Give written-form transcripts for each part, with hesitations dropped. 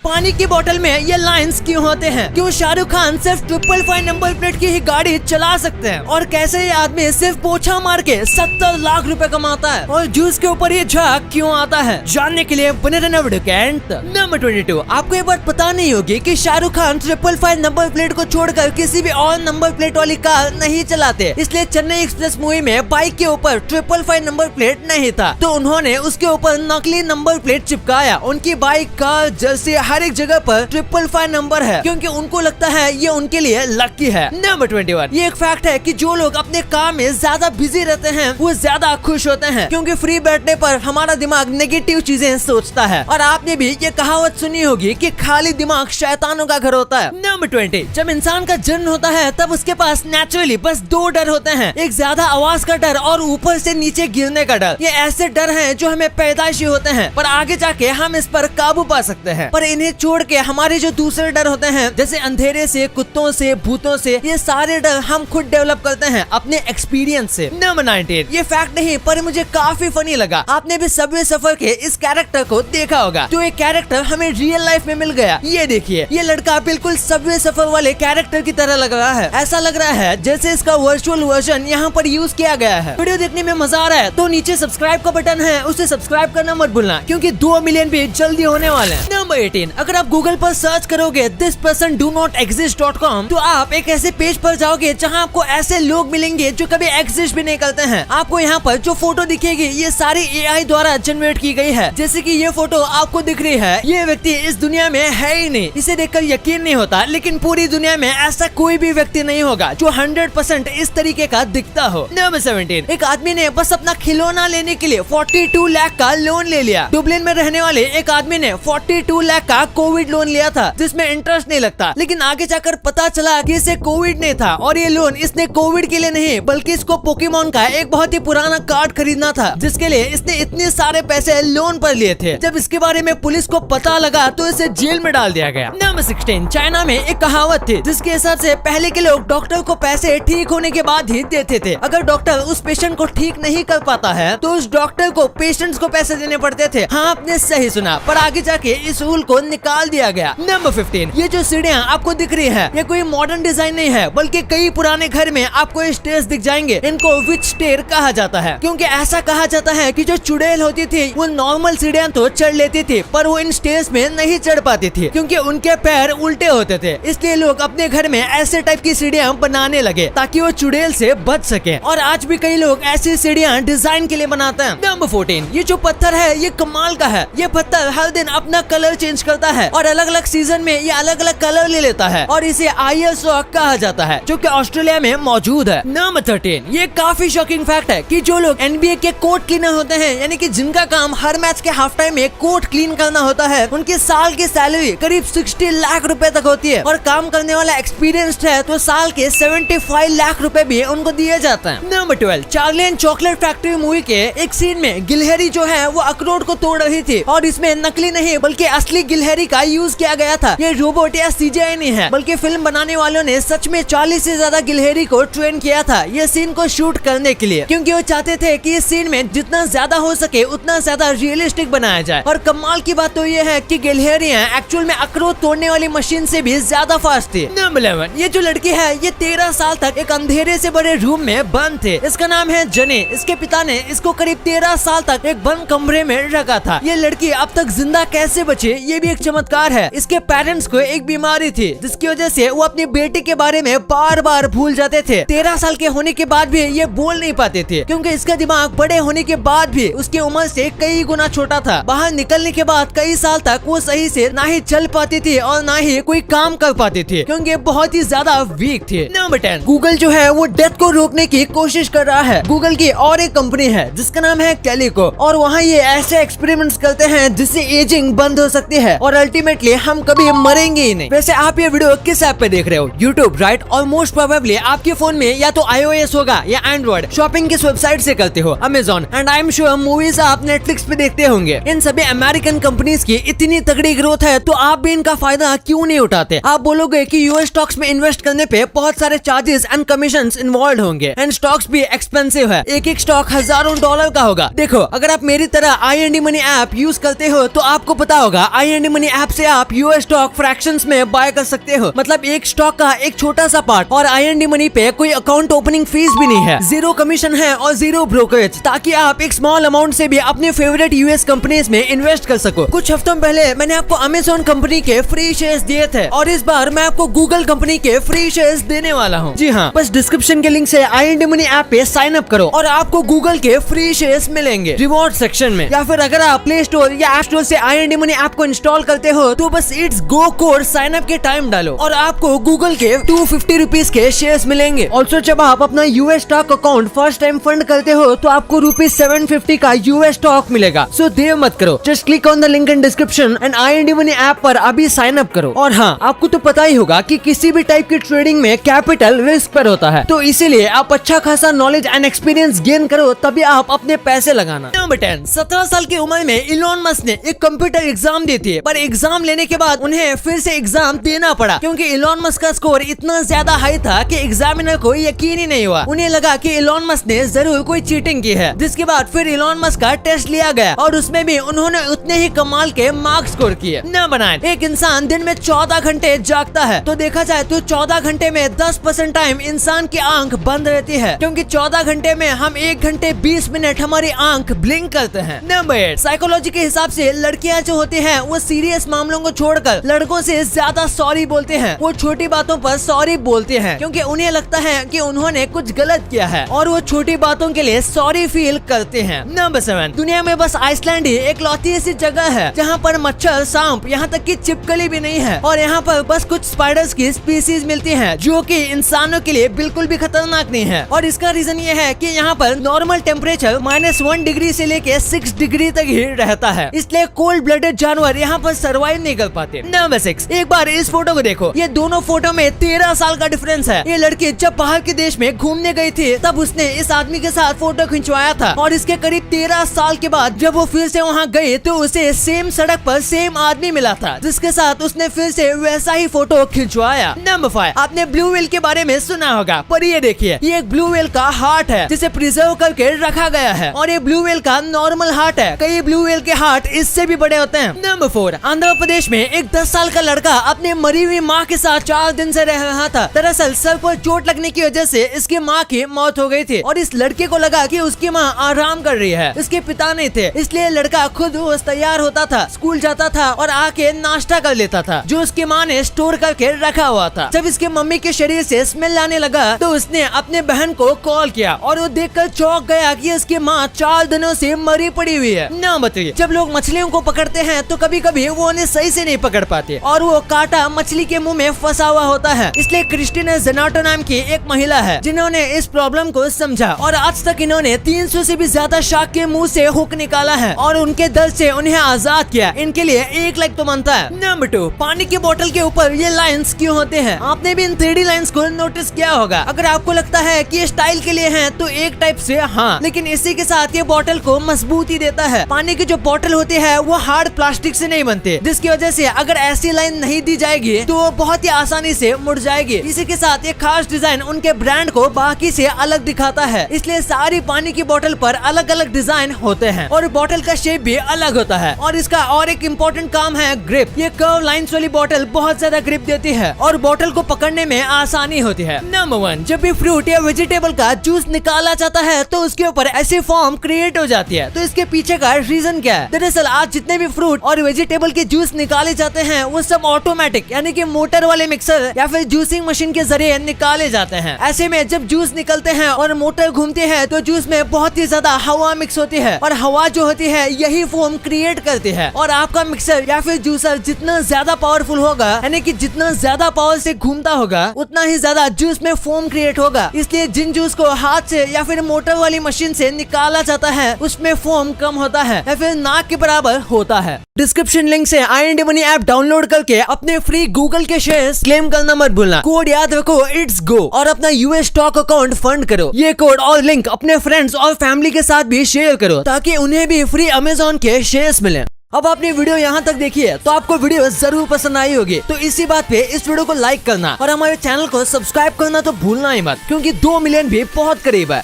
पानी की बोतल में ये लाइंस क्यों होते हैं? क्यों शाहरुख खान सिर्फ 555 नंबर प्लेट की ही गाड़ी चला सकते हैं? और कैसे ये आदमी सिर्फ पोछा मार के 70 लाख रुपए कमाता है? और जूस के ऊपर ये झाग क्यों आता है? जानने के लिए बने रहना वीडियो के अंत तक। नंबर 22, आपको ये बात पता नहीं होगी कि शाहरुख खान 555 नंबर प्लेट को छोड़कर किसी भी और नंबर प्लेट वाली कार नहीं चलाते, इसलिए चेन्नई एक्सप्रेस मूवी में बाइक के ऊपर 555 नंबर प्लेट नहीं था, तो उन्होंने उसके ऊपर नकली नंबर प्लेट चिपकाया। उनकी बाइक, कार, जर्सी हर एक जगह पर 555 नंबर है, क्योंकि उनको लगता है ये उनके लिए लकी है। नंबर 21, ये एक फैक्ट है कि जो लोग अपने काम में ज्यादा बिजी रहते हैं वो ज्यादा खुश होते हैं, क्योंकि फ्री बैठने पर हमारा दिमाग नेगेटिव चीजें सोचता है। और आपने भी ये कहावत सुनी होगी कि खाली दिमाग शैतानों का घर होता है। नंबर 20, जब इंसान का जन्म होता है तब उसके पास नेचुरली बस 2 डर होते हैं, एक ज्यादा आवाज का डर और ऊपर से नीचे गिरने का डर। ये ऐसे डर हैं जो हमें पैदाइशी होते हैं, पर आगे जाके हम इस पर काबू पा सकते हैं। पर इन्हें छोड़ के हमारे जो दूसरे डर होते हैं, जैसे अंधेरे से, कुत्तों से, भूतों से, ये सारे डर हम खुद डेवलप करते हैं अपने एक्सपीरियंस से। नंबर 19, ये फैक्ट नहीं पर मुझे काफी फनी लगा। आपने भी सबवे सफर के इस कैरेक्टर को देखा होगा, तो ये कैरेक्टर हमें रियल लाइफ में मिल गया। ये देखिए, ये लड़का बिल्कुल सबवे सफर वाले कैरेक्टर की तरह लग रहा है। ऐसा लग रहा है जैसे इसका वर्चुअल वर्जन यहाँ पर यूज किया गया है। वीडियो देखने में मजा आ रहा है तो नीचे सब्सक्राइब का बटन है, उसे सब्सक्राइब करना मत भूलना, क्योंकि 2 मिलियन भी जल्दी होने वाले हैं। नंबर 18, अगर आप गूगल पर सर्च करोगे this person do not exist.com, तो आप एक ऐसे पेज पर जाओगे जहां आपको ऐसे लोग मिलेंगे जो कभी एग्जिस्ट भी नहीं करते हैं। आपको यहाँ पर जो फोटो दिखेगी ये सारी AI द्वारा जनरेट की गई है। जैसे कि ये फोटो आपको दिख रही है, ये व्यक्ति इस दुनिया में है ही नहीं, इसे देखकर यकीन नहीं होता, लेकिन पूरी दुनिया में ऐसा कोई भी व्यक्ति नहीं होगा जो 100% इस तरीके का दिखता हो। नंबर 17, एक आदमी ने बस अपना खिलौना लेने के लिए 42 लाख का लोन ले लिया। डुबलिन में रहने वाले एक आदमी ने 42 लाख का कोविड लोन लिया था, जिसमें इंटरेस्ट नहीं लगता, लेकिन आगे जाकर पता चला कि इसे कोविड नहीं था, और ये लोन इसने कोविड के लिए नहीं बल्कि इसको पोकेमोन का एक बहुत ही पुराना कार्ड खरीदना था, जिसके लिए इसने इतने सारे पैसे लोन पर लिए थे। जब इसके बारे में पुलिस को पता लगा तो इसे जेल में डाल दिया गया। नंबर 16, चाइना में एक कहावत थी जिसके हिसाब से पहले के लोग डॉक्टर को पैसे ठीक होने के बाद ही देते थे। अगर डॉक्टर उस पेशेंट को ठीक नहीं कर पाता है तो उस डॉक्टर को पेशेंट्स को पैसे देने पड़ते थे। हाँ, आपने सही सुना, पर आगे जाके इस रूल को निकाल दिया गया। नंबर 15, ये जो सीढ़ियाँ आपको दिख रही है ये कोई मॉडर्न डिजाइन नहीं है, बल्कि कई पुराने घर में आपको स्टेयर्स दिख जाएंगे। इनको विच स्टेयर कहा जाता है, क्योंकि ऐसा कहा जाता है कि जो चुड़ैल होती थी वो नॉर्मल सीढ़ियाँ तो चढ़ लेती थी, पर वो इन स्टेयर्स में नहीं चढ़ पाती थी, क्योंकि उनके पैर उल्टे होते थे। इसलिए लोग अपने घर में ऐसे टाइप की सीढ़ियाँ बनाने लगे ताकि वो चुड़ैल से बच सके। और आज भी कई लोग ऐसी सीढ़ियाँ डिजाइन के लिए बनाते हैं। नंबर 14, ये जो पत्थर है ये कमाल का है। ये पत्थर हर दिन अपना कलर चेंज करता है और अलग अलग सीजन में ये अलग अलग कलर ले लेता है, और इसे आयर्स रॉक कहा जाता है, जो कि ऑस्ट्रेलिया में मौजूद है। नंबर 13, ये काफी शॉकिंग फैक्ट है कि जो लोग NBA के कोर्ट क्लीनर होते हैं, यानी कि जिनका काम हर मैच के हाफ टाइम में कोर्ट क्लीन करना होता है, उनकी साल की सैलरी करीब 60 लाख रुपए तक होती है, और काम करने वाला एक्सपीरियंस्ड है तो साल के 75 लाख रुपए भी उनको दिए जाते हैं। Number 12, Charlie and chocolate factory movie के एक सीन में गिलहरी जो है वो अखरोट को तोड़ रही थी, और इसमें नकली नहीं बल्कि असली गिलहरी का यूज किया गया था। ये रोबोट या CGI नहीं है, बल्कि फिल्म बनाने वालों ने सच में 40 से ज्यादा गिलहरी को ट्रेन किया था ये सीन को शूट करने के लिए, क्योंकि वो चाहते थे कि इस सीन में जितना ज्यादा हो सके उतना ज्यादा रियलिस्टिक बनाया जाए। और कमाल की बात तो ये है कि गिलहरियां एक्चुअल में अखरोट तोड़ने वाली मशीन से भी ज्यादा फास्ट थी। नंबर 11, ये जो लड़की है ये 13 साल तक एक अंधेरे से बड़े रूम में बंद थे। इसका नाम है जने। इसके पिता ने इसको करीब 13 साल तक एक बंद कमरे में रखा था। ये लड़की अब तक जिंदा कैसे बची ये भी एक चमत्कार है। इसके पेरेंट्स को एक बीमारी थी जिसकी वजह से वो अपनी बेटी के बारे में बार बार भूल जाते थे। 13 साल के होने के बाद भी ये बोल नहीं पाते थे, क्योंकि इसका दिमाग बड़े होने के बाद भी उसकी उम्र से कई गुना छोटा था। बाहर निकलने के बाद कई साल तक वो सही से ना ही चल पाती थी और ना ही कोई काम कर पाती थी, क्योंकि बहुत ही ज्यादा वीक थी। नंबर 10, गूगल जो है वो डेथ को रोकने की कोशिश कर रहा है। गूगल की और एक कंपनी है जिसका नाम है कैलिको, और वहाँ ये ऐसे एक्सपेरिमेंट्स करते हैं जिससे एजिंग बंद हो सकती है और अल्टीमेटली हम कभी मरेंगे ही नहीं। वैसे आप ये वीडियो किस ऐप पे देख रहे हो? YouTube, right? और मोस्ट प्रोबेबली आपके फोन में या तो iOS होगा या एंड्रॉइड। शॉपिंग किस वेबसाइट से करते हो? Amazon. And I am sure movies आप नेटफ्लिक्स पे देखते होंगे। इन सभी अमेरिकन कंपनीज की इतनी तगड़ी ग्रोथ है तो आप भी इनका फायदा क्यों नहीं उठाते? आप बोलोगे कि यूएस स्टॉक्स में इन्वेस्ट करने पे बहुत सारे चार्जेस एंड कमीशन इन्वॉल्व होंगे, एंड स्टॉक्स भी एक्सपेंसिव है। एक एक स्टॉक $1000 का होगा। देखो, अगर आप मेरी तरह IND मनी ऐप यूज करते हो तो आपको पता होगा IND मनी ऐप से आप यूएस स्टॉक फ्रैक्शंस में बाय कर सकते हो, मतलब एक स्टॉक का एक छोटा सा पार्ट। और IND मनी पे कोई अकाउंट ओपनिंग फीस भी नहीं है, 0 कमीशन है और 0 ब्रोकरेज, ताकि आप एक स्मॉल अमाउंट से भी अपने फेवरेट यूएस कंपनीज में इन्वेस्ट कर सको। कुछ हफ्तों पहले मैंने आपको अमेज़न कंपनी के फ्री शेयर्स दिए थे और इस बार मैं आपको गूगल कंपनी के फ्री शेयर्स देने वाला हूँ। जी हाँ, बस डिस्क्रिप्शन के लिंक से IND मनी ऐप पे साइन अप करो और आपको गूगल के फ्री शेयर्स मिलेंगे रिवॉर्ड सेक्शन में। या फिर अगर आप प्ले स्टोर या ऐप स्टोर से IND मनी ऐप को इंस्टॉल करते हो तो बस it's go code sign up के टाइम डालो और आपको गूगल के 250 रुपीज के शेयर्स मिलेंगे। ऑल्सो जब आप अपना US stock account first time fund करते हो तो आपको ₹750 का यूएस स्टॉक मिलेगा। सो देर मत करो, just click on the link in description and IND money app पर अभी साइन अप करो। और हाँ, आपको तो पता ही होगा कि किसी भी टाइप की ट्रेडिंग में कैपिटल रिस्क पर होता है, तो इसीलिए आप अच्छा खासा नॉलेज एंड एक्सपीरियंस गेन करो तभी आप अपने पैसे लगाना। नंबर 10, 17 साल की उम्र में इलॉन मस्क ने एक कंप्यूटर एग्जाम दी थी, पर एग्जाम लेने के बाद उन्हें फिर से एग्जाम देना पड़ा क्योंकि इलॉन मस्क का स्कोर इतना ज्यादा हाई था कि एग्जामिनर को यकीन ही नहीं हुआ। उन्हें लगा कि इलॉन मस्क ने जरूर कोई चीटिंग की है, जिसके बाद फिर इलॉन मस्क का टेस्ट लिया गया और उसमें भी उन्होंने उतने ही कमाल के मार्क्स स्कोर किए। नंबर 9, एक इंसान दिन में 14 घंटे जागता है, तो देखा जाए तो 14 घंटे में 10% टाइम इंसान की आंख बंद रहती है, क्योंकि 14 घंटे में हम 1 घंटे 20 मिनट हमारी आंख ब्लिंक करते हैं। नंबर 8, साइकोलॉजी के हिसाब से लड़कियां जो होती हैं वो सीरियस मामलों को छोड़कर लड़कों से ज्यादा सॉरी बोलते हैं। वो छोटी बातों पर सॉरी बोलते हैं क्योंकि उन्हें लगता है कि उन्होंने कुछ गलत किया है और वो छोटी बातों के लिए सॉरी फील करते हैं। नंबर 7, दुनिया में बस आइसलैंड ही एक लौती ऐसी जगह है जहाँ पर मच्छर, सांप, यहाँ तक कि छिपकली भी नहीं है और यहाँ पर बस कुछ स्पाइडर्स की स्पीसीज मिलती हैं जो कि इंसानों के लिए बिल्कुल भी खतरनाक नहीं है। और इसका रीजन ये है कि यहाँ पर नॉर्मल टेम्परेचर -1 डिग्री से लेके 6 डिग्री तक ही रहता है, इसलिए कोल्ड ब्लडेड जानवर यहाँ पर सर्वाइव नहीं कर पाते। नंबर 6, एक बार इस फोटो को देखो, ये दोनों फोटो में 13 साल का डिफरेंस है। ये लड़की जब बाहर के देश में घूमने गई थी तब उसने इस आदमी के साथ फोटो खिंचवाया था और इसके करीब 13 साल के बाद जब वो फिर से वहाँ गई तो उसे सेम सड़क पर सेम आदमी मिला था जिसके साथ उसने फिर से वैसा ही फोटो खिंचवाया। नंबर 5, आपने ब्लू व्हेल के बारे में सुना होगा, पर ये देखिए, ये एक ब्लू व्हेल का हार्ट है जिसे प्रिजर्व करके रखा गया है और ये ब्लू व्हेल का नॉर्मल हार्ट है। कई ब्लू व्हेल के हार्ट इससे भी बड़े होते हैं। नंबर 4, आंध्र प्रदेश में एक 10 साल का लड़का अपने मरी हुई माँ के साथ 4 दिन से रह रहा था। दरअसल सर पर चोट लगने की वजह से इसकी माँ की मौत हो गई थी और इस लड़के को लगा कि उसकी माँ आराम कर रही है, इसके पिता नहीं थे, इसलिए लड़का खुद रोज तैयार होता था, स्कूल जाता था और आके नाश्ता कर लेता था जो उसकी माँ ने स्टोर करके रखा हुआ था। जब इसके मम्मी के शरीर से स्मेल आने लगा तो उसने अपने बहन को कॉल किया और वो देखकर चौंक गया कि उसकी माँ 4 दिनों से मरी पड़ी हुई है। नंबर 3, जब लोग मछलियों को पकड़ते हैं तो कभी कभी वो उन्हें सही से नहीं पकड़ पाते और वो कांटा मछली के मुंह में फंसा हुआ होता है। इसलिए क्रिस्टीना जेनाटो नाम की एक महिला है जिन्होंने इस प्रॉब्लम को समझा और आज तक इन्होंने 300 से भी ज्यादा शार्क के मुंह से हुक निकाला है और उनके दर्द से उन्हें आजाद किया। इनके लिए 1 लाख तो बनता है। नंबर 2, पानी की बोतल के ऊपर ये लाइंस क्यों होते हैं? आपने भी इन 3D लाइंस को नोटिस किया होगा। अगर आपको लगता है कि ये स्टाइल के लिए हैं तो एक टाइप से हाँ, लेकिन इसी के साथ ये बोतल को मजबूती देता है। पानी की जो बोतल होती है वो हार्ड प्लास्टिक से नहीं बनते, जिसकी वजह से अगर ऐसी लाइन नहीं दी जाएगी तो वो बहुत ही आसानी से मुड़ जाएगी। इसी के साथ ये खास डिजाइन उनके ब्रांड को बाकी से अलग दिखाता है, इसलिए सारी पानी की बोतल पर अलग अलग डिजाइन होते हैं और बोतल का शेप भी अलग होता है। और इसका और एक इम्पोर्टेंट काम है ग्रिप। ये कर्व लाइंस वाली बोतल बहुत ज्यादा ग्रिप देती है और बोतल को पकड़ने में आसानी होती है। नंबर 1, जब भी फ्रूट या वेजिटेबल का जूस निकाला जाता है तो उसके ऊपर ऐसी फॉर्म क्रिएट हो जाती है, तो इसके पीछे का रीजन क्या है? दरअसल आज जितने भी फ्रूट और वेजिटेबल के जूस निकाले जाते हैं वो सब ऑटोमेटिक यानी कि मोटर वाले मिक्सर या फिर जूसिंग मशीन के जरिए निकाले जाते हैं। ऐसे में जब जूस निकलते हैं और मोटर घूमती है तो जूस में बहुत ही ज्यादा हवा मिक्स होती है और हवा जो होती है यही फोम क्रिएट करती है। और आपका मिक्सर या फिर जूसर जितना ज्यादा पावरफुल होगा यानी कि जितना ज्यादा पावर से घूमता होगा उतना ही ज्यादा जूस में फोम क्रिएट होगा। इसलिए जिन जूस को हाथ से या फिर मोटर वाली मशीन से निकाला जाता है उसमें फोम कम होता है या फिर नाक के बराबर होता है। डिस्क्रिप्शन लिंक से IND मनी ऐप डाउनलोड करके अपने फ्री गूगल के शेयर्स क्लेम करना मत भूलना। कोड याद रखो, इट्स गो, और अपना यूएस स्टॉक अकाउंट फंड करो। ये कोड और लिंक अपने फ्रेंड्स और फैमिली के साथ भी शेयर करो ताकि उन्हें भी फ्री अमेज़न के शेयर्स मिले। अब आपने वीडियो यहाँ तक देखी है तो आपको वीडियो जरूर पसंद आई होगी, तो इसी बात पे इस वीडियो को लाइक करना और हमारे चैनल को सब्सक्राइब करना तो भूलना ही मत, क्योंकि 2 मिलियन भी बहुत करीब है।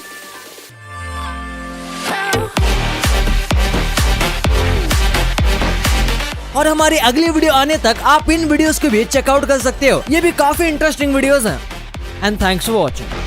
और हमारी अगली वीडियो आने तक आप इन वीडियोस को भी चेकआउट कर सकते हो, ये भी काफी इंटरेस्टिंग वीडियोस हैं। And thanks for watching.